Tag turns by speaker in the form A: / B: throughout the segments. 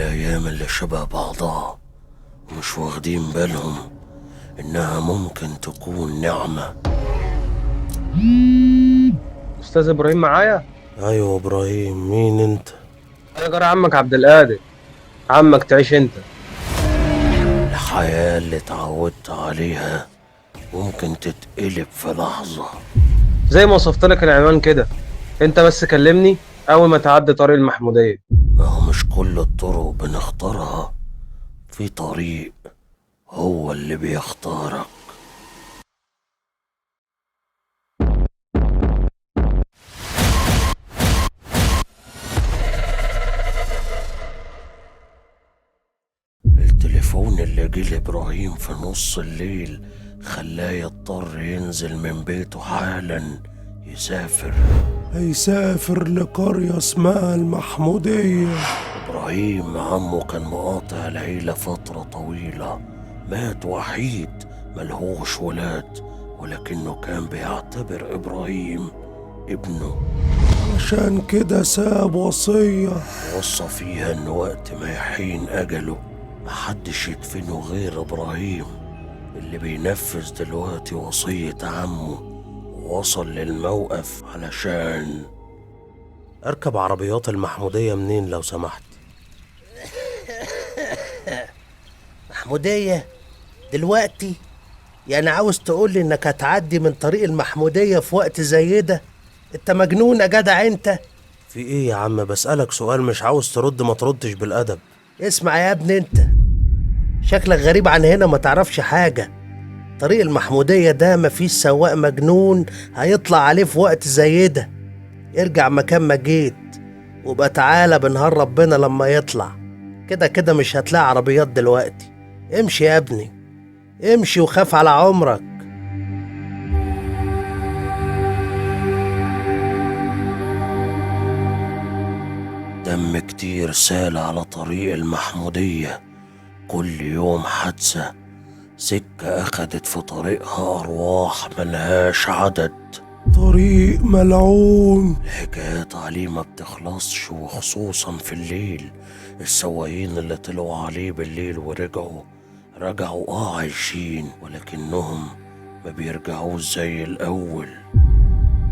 A: الأيام اللي شبه بعضها ومش واخدين بالهم إنها ممكن تكون نعمة.
B: استاذ ابراهيم معايا.
A: أيوة إبراهيم، مين أنت؟
B: انا جار عمك عبد القادر. عمك تعيش انت.
A: الحياة اللي اتعودت عليها ممكن تتقلب في لحظة.
B: زي ما وصفت لك العنوان كده، انت بس كلمني اول ما تعدي طريق المحمودية.
A: ما هو مش كل الطرق بنختارها، في طريق هو اللي بيختارك. التليفون اللي جه لإبراهيم في نص الليل خلاه يضطر ينزل من بيته حالا يسافر.
C: هيسافر لقرية اسمها المحمودية.
A: إبراهيم عمه كان مقاطع العيلة فترة طويلة، مات وحيد ملهوش ولاد، ولكنه كان بيعتبر إبراهيم ابنه.
C: عشان كده ساب وصية
A: وصى فيها إن وقت ما يحين أجله محدش يدفنه غير إبراهيم اللي بينفذ دلوقتي وصية عمه. ووصل للموقف علشان أركب عربيات المحمودية منين لو سمحت؟
D: محمودية دلوقتي؟ يعني عاوز تقولي انك هتعدي من طريق المحمودية في وقت زي ده؟ انت مجنون يا جدع انت.
A: في ايه يا عم؟ بسألك سؤال، مش عاوز ترد ما تردش بالأدب.
D: اسمع يا ابني انت، شكلك غريب عن هنا ما تعرفش حاجة. طريق المحمودية ده مفيش سواق مجنون هيطلع عليه في وقت زي ده. ارجع مكان ما جيت وبقى تعالى بنهار ربنا لما يطلع. كده كده مش هتلاقي عربيات دلوقتي. امشي يا ابني، امشي وخاف على عمرك.
A: دم كتير سال على طريق المحمودية، كل يوم حادثة، سكة أخدت في طريقها أرواح ملهاش عدد.
C: طريق ملعون.
A: الحكايات عليه ما بتخلصش، وخصوصا في الليل. السواقين اللي طلعوا عليه بالليل رجعوا عايشين، ولكنهم ما بيرجعوش زي الأول.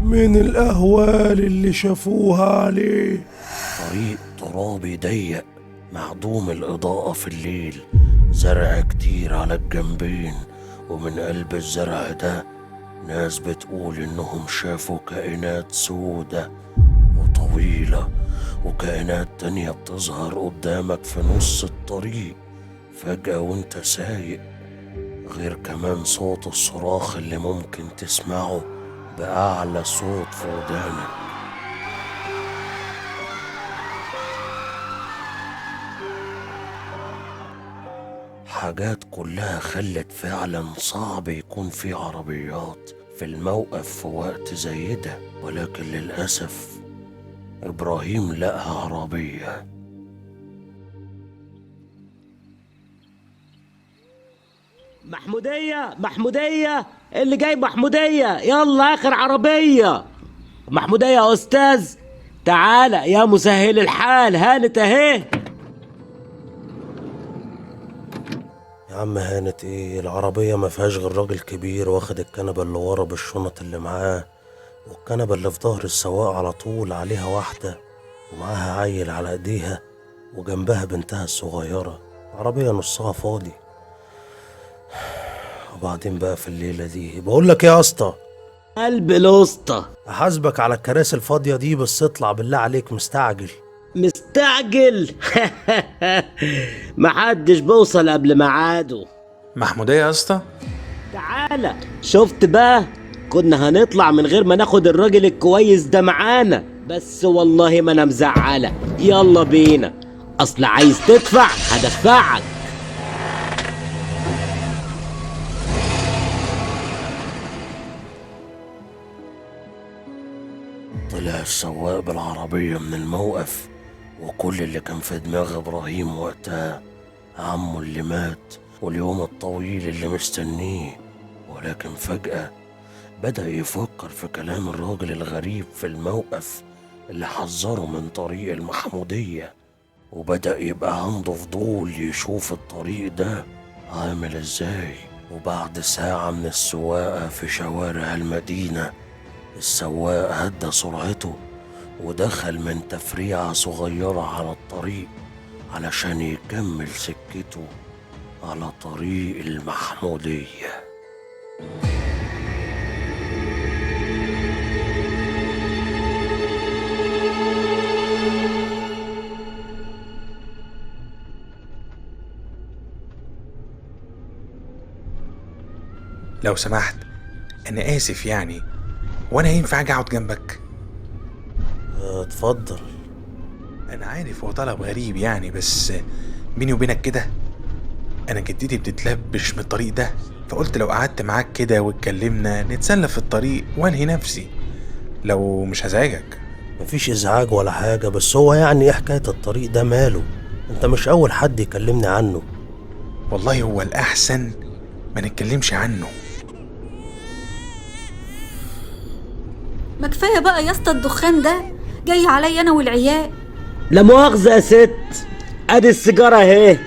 C: من الأهوال اللي شافوها عليه.
A: طريق ترابي ضيق معدوم الإضاءة في الليل، زرع كتير على الجنبين، ومن قلب الزرع ده ناس بتقول إنهم شافوا كائنات سودة وطويلة، وكائنات تانية بتظهر قدامك في نص الطريق فجأة وانت سايق، غير كمان صوت الصراخ اللي ممكن تسمعه بأعلى صوت في ودانك. حاجات كلها خلت فعلا صعب يكون في عربيات في الموقف في وقت زي ده، ولكن للأسف إبراهيم لقى عربية.
E: محمودية محمودية، اللي جاي محمودية، يلا آخر عربية. محمودية يا أستاذ، تعالى يا مسهل الحال، هانت أهي.
A: يا عم هانت ايه؟ العربية ما فيهاش غير راجل كبير واخد الكنبة اللي ورا بالشنط اللي معاه، والكنبة اللي في ظهر السواق على طول عليها واحدة ومعاها عيل على ايديها وجنبها بنتها الصغيرة. عربية نصها فاضي. وبعدين بقى في الليلة دي بقول لك يا اسطى،
E: قلب الوسطى.
A: احاسبك على الكراسي الفاضية دي، بس اطلع بالله عليك، مستعجل.
E: مستعجل؟ محدش بوصل قبل ميعاده.
F: محمودية يا اسطى؟
E: تعالى، شفت بقى؟ كنا هنطلع من غير ما ناخد الراجل الكويس ده معانا، بس والله ما انا مزعلة. يلا بينا، اصل عايز تدفع هدفعك.
A: طلع السواق بالعربية من الموقف، وكل اللي كان في دماغ إبراهيم وقتها عمه اللي مات واليوم الطويل اللي مستنيه. ولكن فجأة بدأ يفكر في كلام الراجل الغريب في الموقف اللي حذره من طريق المحمودية. وبدأ يبقى عنده فضول يشوف الطريق ده عامل ازاي. وبعد ساعة من السواقة في شوارع المدينة، السواق هدى سرعته ودخل من تفريعة صغيرة على الطريق علشان يكمل سكته على طريق المحمودية.
F: لو سمحت، انا اسف يعني، وانا ينفع اجي اقعد جنبك؟
D: اتفضل.
F: انا عارف هو طلب غريب يعني، بس بيني وبينك كده انا جدتي بتتلبش من الطريق ده، فقلت لو قعدت معاك كده واتكلمنا نتسلى في الطريق وانهي نفسي، لو مش هزعجك.
D: مفيش ازعاج ولا حاجة، بس هو يعني ايه حكاية الطريق ده؟ ماله؟ انت مش اول حد يكلمني عنه.
F: والله هو الاحسن ما نتكلمش عنه.
G: ما كفايه بقى يا اسطى، الدخان ده جاي عليا انا والعيال.
E: لا مؤاخذة يا ست، ادي السيجارة اهي،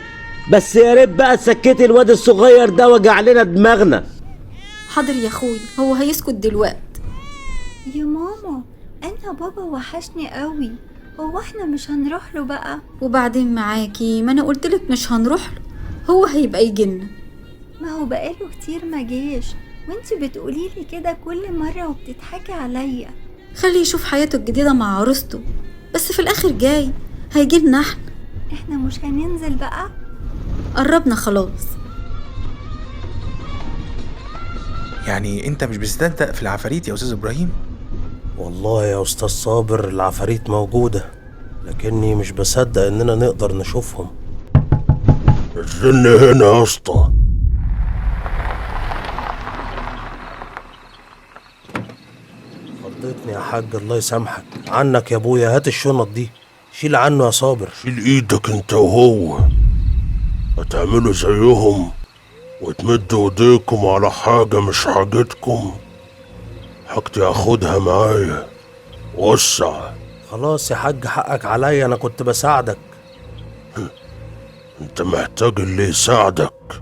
E: بس يا ريت بقى تسكتي الواد الصغير ده وجع لنا دماغنا.
G: حاضر يا اخوي، هو هيسكت دلوقتي.
H: يا ماما انا بابا وحشني قوي، هو احنا مش هنروح له بقى؟
G: وبعدين معاكي، ما انا قلتلك مش هنروح له، هو هيبقى يجينا.
H: ما هو بقاله كتير ما جيش، وانتي بتقوليلي كده كل مرة وبتضحكي عليا.
G: خليه يشوف حياته الجديدة مع عروسته، بس في الاخر جاي هيجيلنا
H: احنا مش هننزل بقى؟
G: قربنا خلاص.
F: يعني انت مش بتصدق في العفاريت يا استاذ ابراهيم؟
D: والله يا استاذ صابر العفاريت موجودة، لكني مش بصدق اننا نقدر نشوفهم.
A: استنى هنا يا اسطى.
D: خضتني يا حاج، الله يسامحك. عنك يا ابويا، هات الشنط دي، شيل عنه يا صابر.
A: شيل ايدك انت وهو، هتعملوا زيهم وتمدوا ايديكم على حاجة مش حاجتكم. حاجتي هاخدها معايا. وسع.
D: خلاص يا حاج، حقك عليا، انا كنت بساعدك.
A: انت محتاج اللي يساعدك.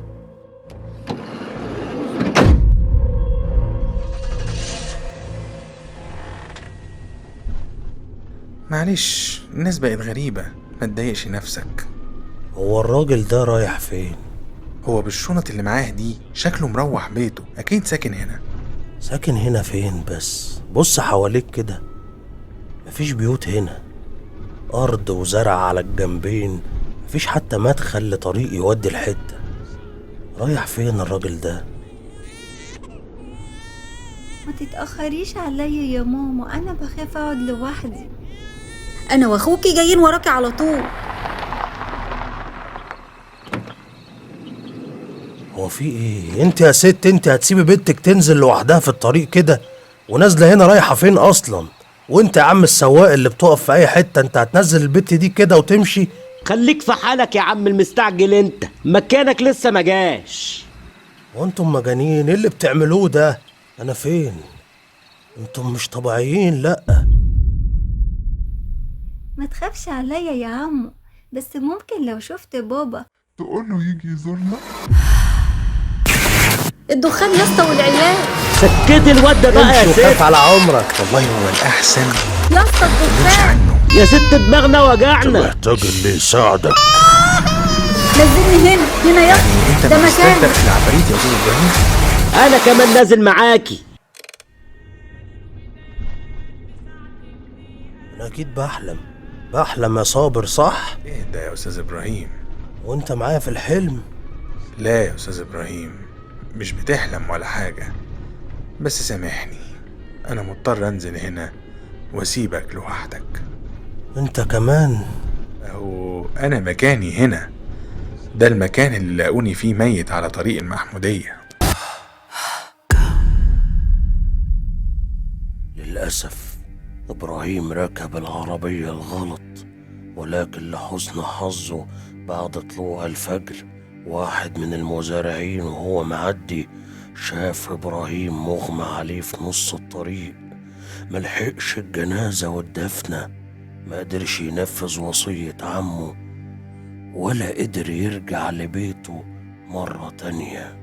F: معلش، الناس بقت غريبة، ما تضايقش نفسك.
D: هو الراجل ده رايح فين؟
F: هو بالشنط اللي معاه دي شكله مروح بيته، اكيد ساكن هنا.
D: ساكن هنا فين بس؟ بص حواليك كده، مفيش بيوت هنا، أرض وزرع على الجنبين، مفيش حتى مدخل لطريق يودي الحتة. رايح فين الراجل ده؟
H: ما تتأخريش عليا يا ماما، انا بخاف اقعد لوحدي.
G: انا واخوكي جايين وراكي على طول.
D: هو في ايه؟ انت يا ست، انت هتسيبي بنتك تنزل لوحدها في الطريق كده؟ ونازله هنا رايحه فين اصلا؟ وانت يا عم السواق اللي بتقف في اي حته، انت هتنزل البت دي كده وتمشي؟
E: خليك في حالك يا عم المستعجل، انت مكانك لسه ما جاش.
D: وانتم مجانين؟ ايه اللي بتعملوه ده؟ انا فين؟ انتم مش طبيعيين. لا
H: ما تخافش عليا يا عمو، بس ممكن لو شفت بابا
I: تقوله يجي يزورنا.
G: الدخان يا اسطى والعيال.
E: سكتي الواد ده بقى يا
D: امشي وخاف
E: ست.
D: على عمرك.
F: والله هو الاحسن
G: يا اسطى الدخان.
E: يا ست دماغنا وجعنا.
A: محتاج اللي يساعدك.
G: نزلني هنا يا اسطى،
F: انت
G: ده
F: مش
G: مكاني.
F: بتصدق في العفاريت يا استاذ ابراهيم؟
E: انا كمان نازل معاكي.
D: انا اكيد بحلم يا صابر، صح؟
F: ايه ده يا استاذ ابراهيم؟
D: وانت معايا في الحلم؟
F: لا يا استاذ ابراهيم، مش بتحلم ولا حاجة، بس سامحني، انا مضطر انزل هنا واسيبك لوحدك.
D: انت كمان؟
F: اهو انا مكاني هنا، ده المكان اللي لاقوني فيه ميت على طريق المحمودية.
A: للأسف إبراهيم ركب العربية الغلط، ولكن لحسن حظه بعد طلوع الفجر واحد من المزارعين وهو معدي شاف إبراهيم مغمى عليه في نص الطريق. ملحقش الجنازة والدفنة، ما قدرش ينفذ وصية عمه ولا قدر يرجع لبيته مرة تانية.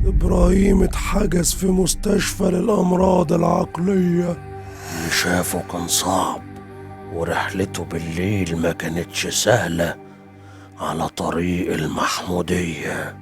C: إبراهيم اتحجز في مستشفى للأمراض العقلية.
A: اللي شافه كان صعب، ورحلته بالليل ما كانتش سهلة على طريق المحمودية.